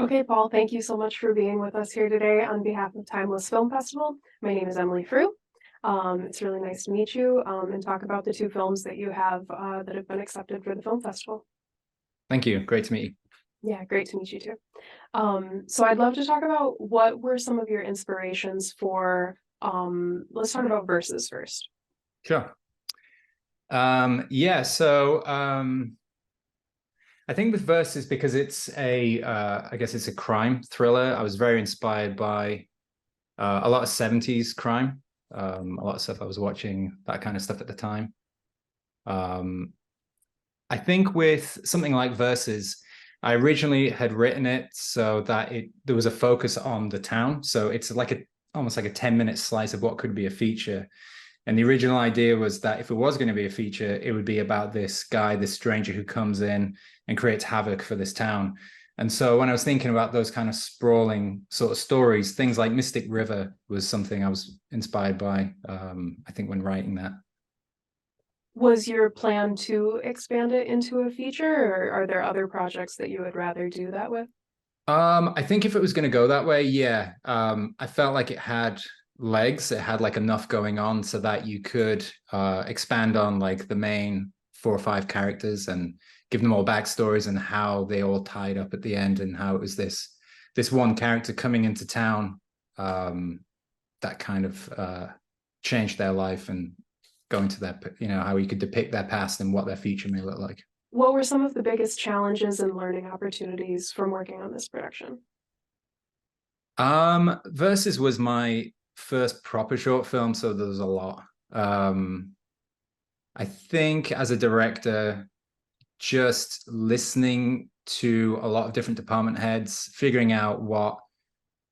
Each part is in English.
Okay, Paul, thank you so much for being with us here today on behalf of Timeless Film Festival. My name is Emily Frew. It's really nice to meet you and talk about the two films that you have that have been accepted for the film festival. Thank you. Great to meet you. Yeah, great to meet you too. So I'd love to talk about what were some of your inspirations for, let's talk about Versus first. Sure. Yeah, so I think with Versus, because it's I guess it's a crime thriller, I was very inspired by a lot of 70s crime, a lot of stuff I was watching, that kind of stuff at the time. I think with something like Versus, I originally had written it so that there was a focus on the town. So it's like almost like a 10-minute slice of what could be a feature. And the original idea was that if it was going to be a feature, it would be about this guy, this stranger who comes in and creates havoc for this town. And so when I was thinking about those kind of sprawling sort of stories, things like Mystic River was something I was inspired by, I think, when writing that. Was your plan to expand it into a feature, or are there other projects that you would rather do that with? I think if it was going to go that way, yeah. I felt like it had legs. It had like enough going on so that you could expand on like the main 4 or 5 characters and give them all backstories and how they all tied up at the end, and how it was this one character coming into town that kind of changed their life, and going to their, how you could depict their past and what their future may look like. What were some of the biggest challenges and learning opportunities from working on this production? Versus was my first proper short film, so there was a lot. I think as a director, just listening to a lot of different department heads, figuring out what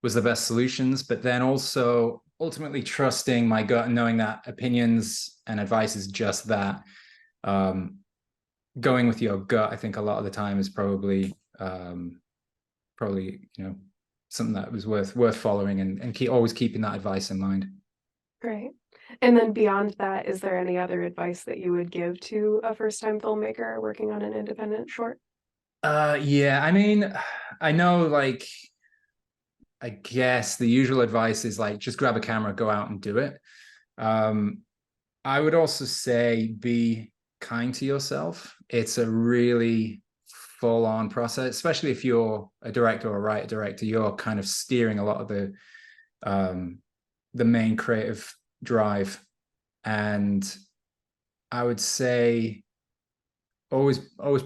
was the best solutions, but then also ultimately trusting my gut and knowing that opinions and advice is just that. Going with your gut, I think a lot of the time is probably something that was worth following, and always keeping that advice in mind. Great. And then beyond that, is there any other advice that you would give to a first-time filmmaker working on an independent short? Yeah, I mean, I know, like, I guess the usual advice is like, just grab a camera, go out and do it. I would also say be kind to yourself. It's a really full-on process, especially if you're a director or a writer director. You're kind of steering a lot of the main creative drive, and I would say always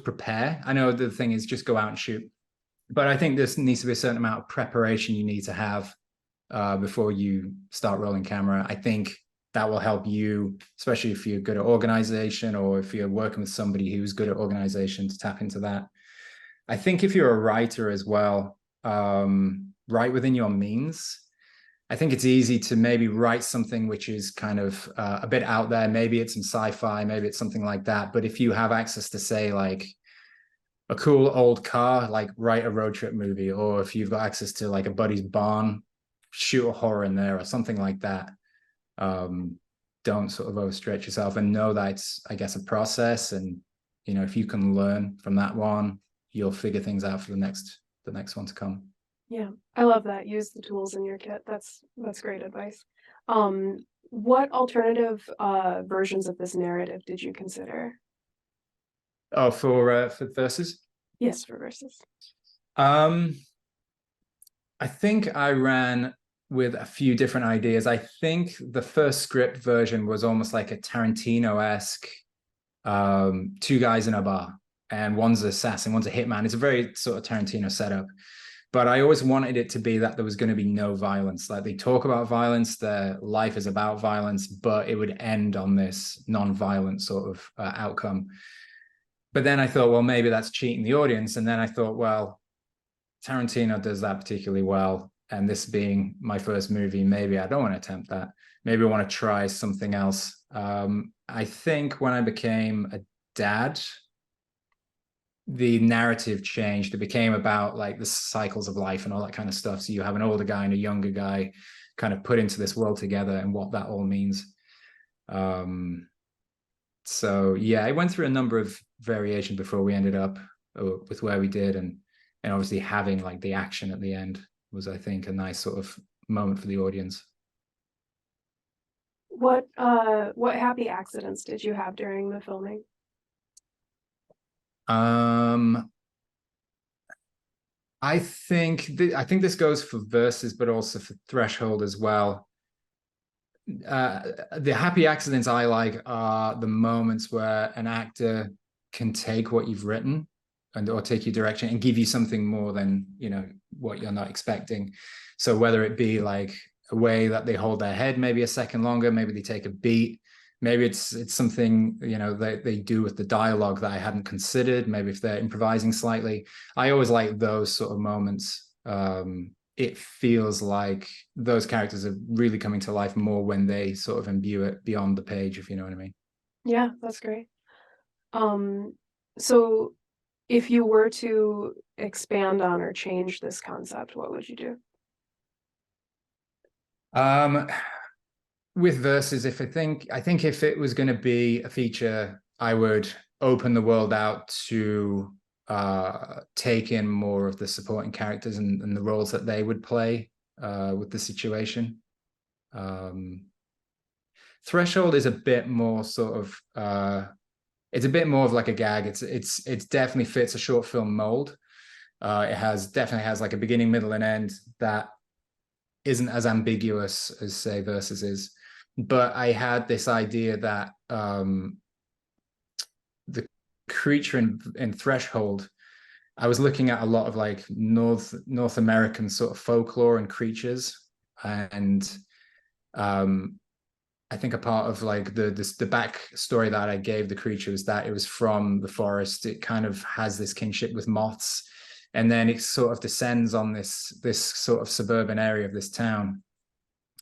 prepare. I know the thing is just go out and shoot, but I think there needs to be a certain amount of preparation you need to have before you start rolling camera. I think that will help you, especially if you're good at organization, or if you're working with somebody who's good at organization, to tap into that. I think if you're a writer as well, write within your means. I think it's easy to maybe write something which is kind of a bit out there. Maybe it's some sci-fi, maybe it's something like that. But if you have access to, say, like a cool old car, like write a road trip movie. Or if you've got access to like a buddy's barn, shoot a horror in there or something like that. Don't sort of overstretch yourself, and know that it's, I guess, a process. And, if you can learn from that one, you'll figure things out for the next one to come. Yeah, I love that. Use the tools in your kit. That's great advice. What alternative versions of this narrative did you consider? Oh, for Versus? Yes, for Versus. I think I ran with a few different ideas. I think the first script version was almost like a Tarantino-esque, 2 guys in a bar, and one's an assassin, one's a hitman. It's a very sort of Tarantino setup. But I always wanted it to be that there was going to be no violence. Like, they talk about violence, their life is about violence, but it would end on this non-violent sort of outcome. But then I thought, well, maybe that's cheating the audience. And then I thought, well, Tarantino does that particularly well. And this being my first movie, maybe I don't want to attempt that. Maybe I want to try something else. I think when I became a dad, the narrative changed. It became about like the cycles of life and all that kind of stuff. So you have an older guy and a younger guy kind of put into this world together, and what that all means. So yeah, I went through a number of variations before we ended up with where we did, and and obviously having like the action at the end was, I think, a nice sort of moment for the audience. What happy accidents did you have during the filming? I think this goes for Versus, but also for Threshold as well. The happy accidents I like are the moments where an actor can take what you've written or take your direction and give you something more than, you know, what you're not expecting. So whether it be like a way that they hold their head maybe a second longer, maybe they take a beat, maybe it's something, you know, they do with the dialogue that I hadn't considered, maybe if they're improvising slightly. I always like those sort of moments. It feels like those characters are really coming to life more when they sort of imbue it beyond the page, if you know what I mean. Yeah, that's great. So if you were to expand on or change this concept, what would you do? With Versus, I think if it was going to be a feature, I would open the world out to take in more of the supporting characters and the roles that they would play with the situation. Threshold is a bit more sort of it's a bit more of like a gag. It's definitely fits a short film mold. It definitely has like a beginning, middle, and end that isn't as ambiguous as say Versus is. But I had this idea that the creature in Threshold, I was looking at a lot of like North American sort of folklore and creatures, and I think a part of like the backstory that I gave the creature was that it was from the forest. It kind of has this kinship with moths, and then it sort of descends on this sort of suburban area of this town.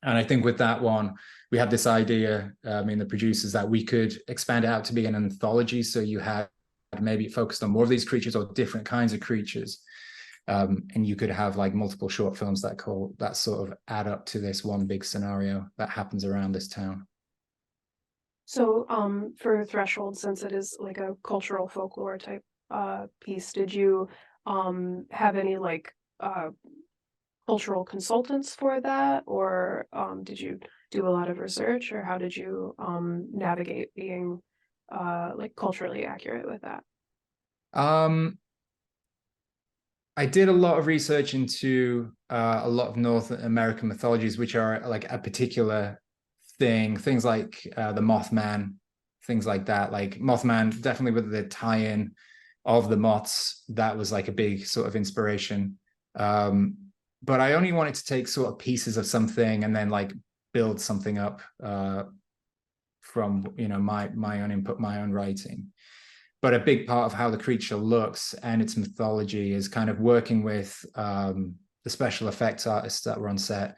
And I think with that one, we had this idea, the producers, that we could expand it out to be an anthology. So you had maybe focused on more of these creatures or different kinds of creatures. And you could have like multiple short films that sort of add up to this one big scenario that happens around this town. So for Threshold, since it is like a cultural folklore type piece, did you have any like cultural consultants for that, or did you do a lot of research, or how did you navigate being like culturally accurate with that? I did a lot of research into a lot of North American mythologies, which are like a particular thing. Things like the Mothman, things like that. Like Mothman, definitely with the tie-in of the moths, that was like a big sort of inspiration. But I only wanted to take sort of pieces of something and then like build something up from, you know, my own input, my own writing. But a big part of how the creature looks and its mythology is kind of working with the special effects artists that were on set.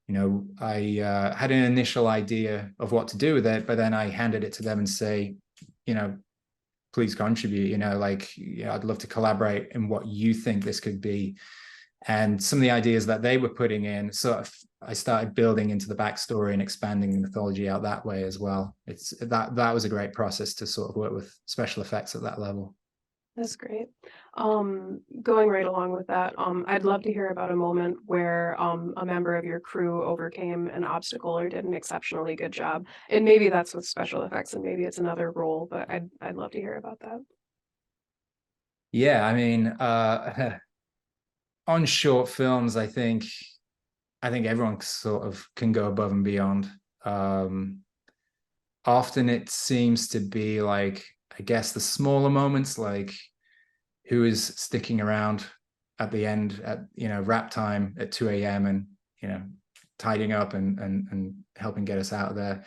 You know, I had an initial idea of what to do with it, but then I handed it to them and say, you know, please contribute, you know, like, you know, I'd love to collaborate in what you think this could be. And some of the ideas that they were putting in, sort of, I started building into the backstory and expanding the mythology out that way as well. That was a great process to sort of work with special effects at that level. That's great. Going right along with that, I'd love to hear about a moment where a member of your crew overcame an obstacle or did an exceptionally good job. And maybe that's with special effects and maybe it's another role, but I'd love to hear about that. Yeah, I mean, on short films, I think everyone sort of can go above and beyond. Often it seems to be like, I guess, the smaller moments, like who is sticking around at the end at, you know, wrap time at 2 a.m. and, you know, tidying up and helping get us out of there.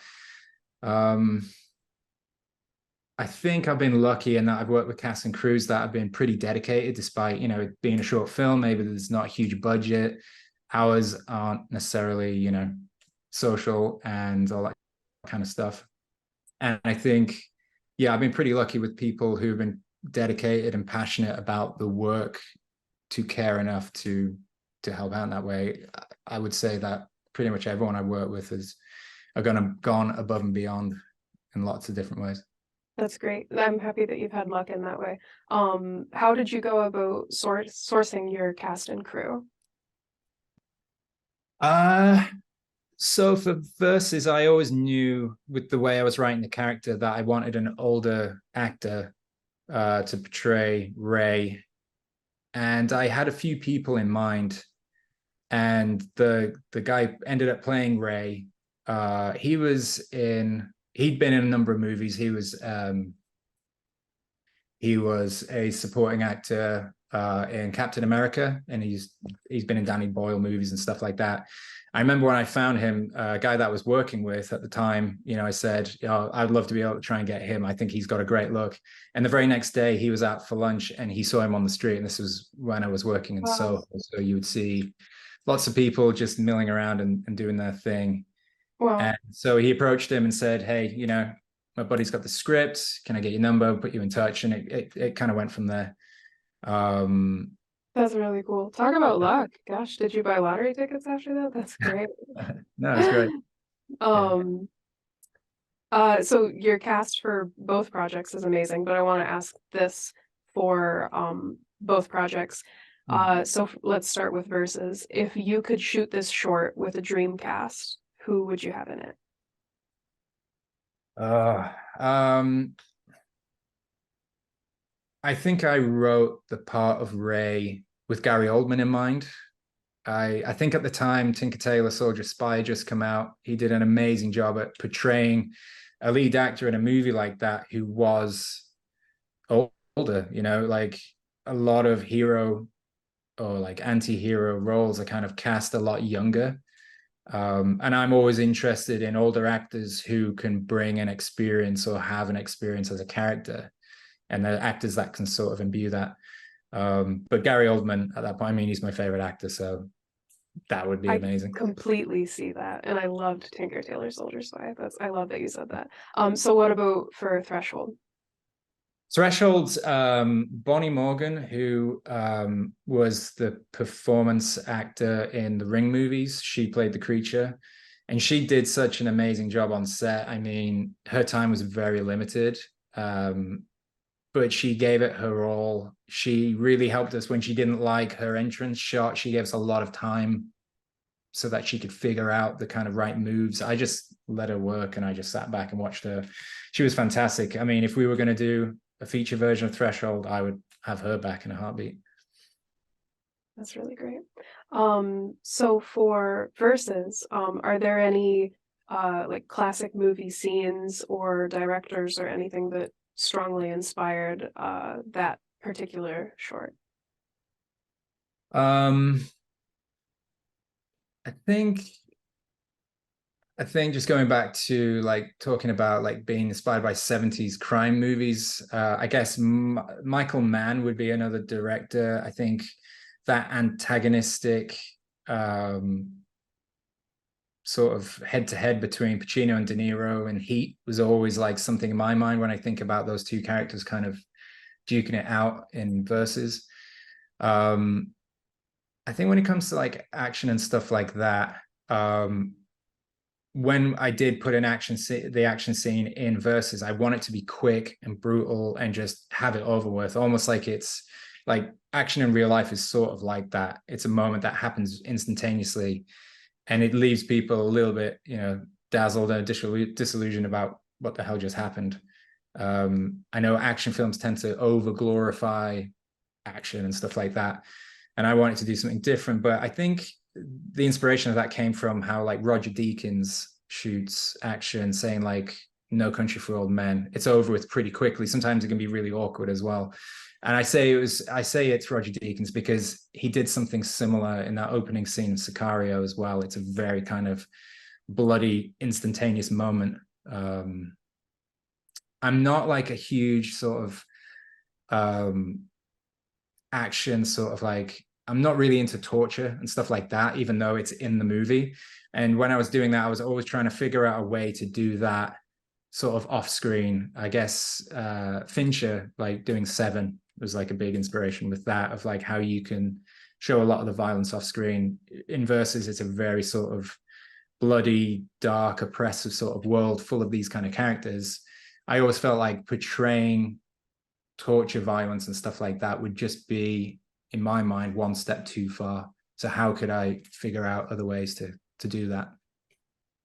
I think I've been lucky in that I've worked with cast and crews that have been pretty dedicated, despite, you know, it being a short film. Maybe there's not a huge budget. Ours aren't necessarily, you know, social and all that kind of stuff. And I think, yeah, I've been pretty lucky with people who've been dedicated and passionate about the work to care enough to help out in that way. I would say that pretty much everyone I work with are gone above and beyond in lots of different ways. That's great. I'm happy that you've had luck in that way. How did you go about sourcing your cast and crew? Uh so for verses, I always knew with the way I was writing the character that I wanted an older actor to portray Ray. And I had a few people in mind. And the guy ended up playing Ray. He'd been in a number of movies. He was a supporting actor in Captain America, and he's been in Danny Boyle movies and stuff like that. I remember when I found him, a guy that I was working with at the time, I said, I'd love to be able to try and get him. I think he's got a great look. And the very next day he was out for lunch and he saw him on the street. And this was when I was working in Wow. Soho. So you would see lots of people just milling around and doing their thing. Wow. And so he approached him and said, hey, my buddy's got the script. Can I get your number? Put you in touch. And it kind of went from there. Um, That's really cool. Talk about luck. Gosh, did you buy lottery tickets after that? That's great. no, it's great. Yeah. Um, so your cast for both projects is amazing, but I want to ask this for both projects. So let's start with Versus. If you could shoot this short with a dream cast, who would you have in it? I think I wrote the part of Ray with Gary Oldman in mind. I think at the time, Tinker Tailor Soldier Spy just come out. He did an amazing job at portraying a lead actor in a movie like that who was older, like a lot of hero or like anti-hero roles are kind of cast a lot younger. And I'm always interested in older actors who can bring an experience or have an experience as a character, and the actors that can sort of imbue that. But Gary Oldman at that point, I mean, he's my favorite actor, so that would be I amazing. completely see that, and I loved Tinker Tailor Soldier Spy. I love that you said that. So what about for Threshold? Threshold's Bonnie Morgan, who was the performance actor in the Ring movies. She played the creature, and she did such an amazing job on set. I mean, her time was very limited, but she gave it her all. She really helped us when she didn't like her entrance shot. She gave us a lot of time so that she could figure out the kind of right moves. I just let her work, and I just sat back and watched her. She was fantastic. I mean, if we were going to do a feature version of Threshold, I would have her back in a heartbeat. That's really great. So for Versus, are there any like classic movie scenes or directors or anything that strongly inspired that particular short? Um, I think just going back to like talking about like being inspired by 70s crime movies, I guess Michael Mann would be another director. I think that antagonistic sort of head-to-head between Pacino and De Niro and Heat was always like something in my mind when I think about those two characters kind of duking it out in Versus. I think when it comes to like action and stuff like that, when I did put the action scene in Versus, I want it to be quick and brutal and just have it over with, almost like it's like action in real life is sort of like that. It's a moment that happens instantaneously, and it leaves people a little bit, dazzled and disillusioned about what the hell just happened. I know action films tend to over glorify action and stuff like that, and I wanted to do something different. But I think the inspiration of that came from how like Roger Deakins shoots action, saying like No Country for Old Men, it's over with pretty quickly. Sometimes it can be really awkward as well. And I say it's Roger Deakins because he did something similar in that opening scene of Sicario as well. It's a very kind of bloody, instantaneous moment. I'm not like a huge sort of action sort of like, I'm not really into torture and stuff like that, even though it's in the movie. And when I was doing that, I was always trying to figure out a way to do that sort of off screen. I guess Fincher, like doing Seven, was like a big inspiration with that, of like how you can show a lot of the violence off screen. In Versus, it's a very sort of bloody, dark, oppressive sort of world full of these kind of characters. I always felt like portraying torture, violence, and stuff like that would just be, in my mind, one step too far. So how could I figure out other ways to do that?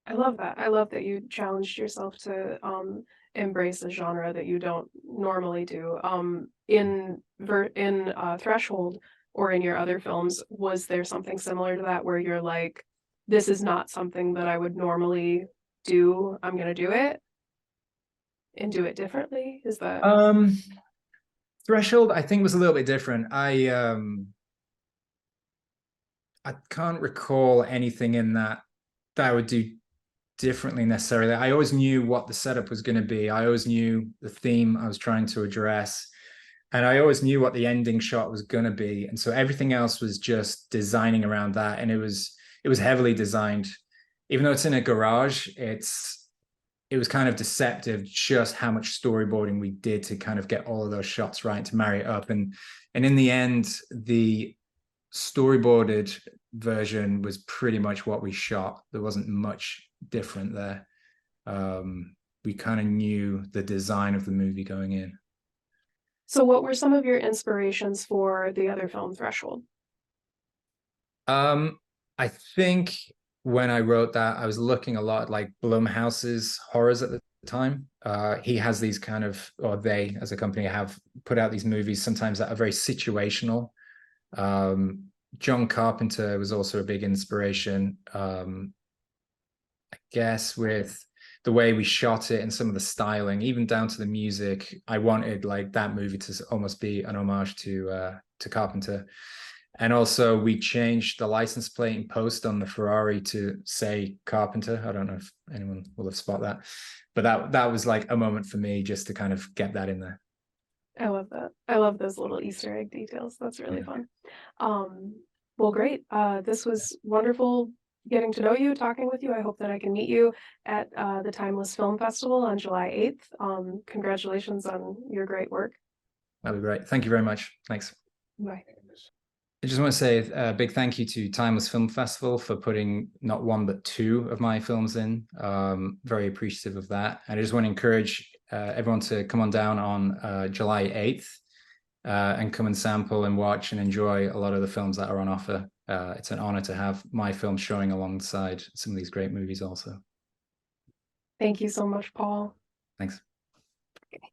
I love that. I love that you challenged yourself to embrace a genre that you don't normally do. In Threshold or in your other films, was there something similar to that where you're like, this is not something that I would normally do. I'm gonna do it and do it differently? Is that Threshold, I think, was a little bit different. I can't recall anything in that I would do differently necessarily. I always knew what the setup was going to be. I always knew the theme I was trying to address, and I always knew what the ending shot was going to be. And so everything else was just designing around that, and it was heavily designed. Even though it's in a garage, it was kind of deceptive just how much storyboarding we did to kind of get all of those shots right, to marry it up. And in the end, the storyboarded version was pretty much what we shot. There wasn't much different there. We kind of knew the design of the movie going in. So what were some of your inspirations for the other film, Threshold? I think when I wrote that, I was looking a lot at like Blumhouse's horrors at the time. He has these kind of, or they as a company have put out these movies sometimes that are very situational. John Carpenter was also a big inspiration. I guess with the way we shot it and some of the styling, even down to the music, I wanted like that movie to almost be an homage to Carpenter. And also we changed the license plate in post on the Ferrari to say Carpenter. I don't know if anyone will have spotted that, but that was like a moment for me just to kind of get that in there. I love that. I love those little Easter egg details. That's really fun. Well, great. This was wonderful getting to know you, talking with you. I hope that I can meet you at the Timeless Film Festival on July 8th. Congratulations on your great work. That'd be great. Thank you very much. Thanks. Bye. I just want to say a big thank you to Timeless Film Festival for putting not one but two of my films in. Very appreciative of that. And I just want to encourage everyone to come on down on July 8th and come and sample and watch and enjoy a lot of the films that are on offer. It's an honor to have my film showing alongside some of these great movies also. Thank you so much, Paul. Thanks. Okay.